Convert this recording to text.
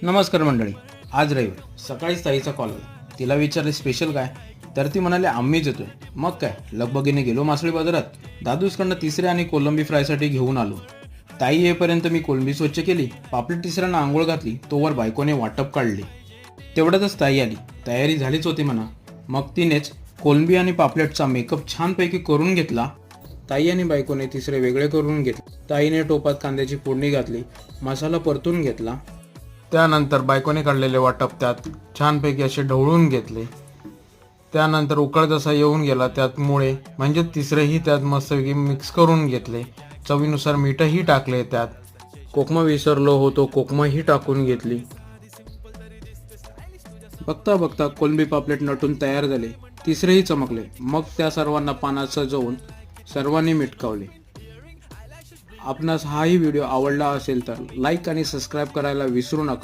नमस्कार मंडळी. आज रविवार सकाळीच ताईचा कॉल आला. तिला विचारले स्पेशल काय, तर ती म्हणाली आम्हीच येतोय. मग काय लगबगीने गेलो मासळी बाजारात. दादूसकडनं तिसरे आणि कोलंबी फ्रायसाठी घेऊन आलो. ताई येईपर्यंत मी कोलंबी स्वच्छ केली, पापलेट तिसऱ्यांना आंघोळ घातली, तोवर बायकोने वाटप काढले. तेवढ्यातच ताई आली. तयारी झालीच होती म्हणा. मग तिनेच कोलंबी आणि पापलेटचा मेकअप छानपैकी करून घेतला. ताई आणि बायकोने तिसरे वेगळे करून घेतले. ताईने टोपात कांद्याची फोडणी घातली, मसाला परतून घेतला. त्यानंतर बायकोने काढलेले वाटप त्यात छानपैकी असे ढवळून घेतले. त्यानंतर उकळ जसा येऊन गेला त्यात मुळे म्हणजे तिसरेही त्यात मस्तपैकी मिक्स करून घेतले. चवीनुसार मीठही टाकले. त्यात कोकमा विसरलो होतो, कोकमाही टाकून घेतली. बघता बघता कोलंबी पापलेट नटून तयार झाले. तिसरेही चमकले. मग त्या सर्वांना पानात सजवून सर्वांनी मिटकावले. आपणास हाही व्हिडिओ आवडला असेल तर लाईक आणि सबस्क्राईब करायला विसरू नका.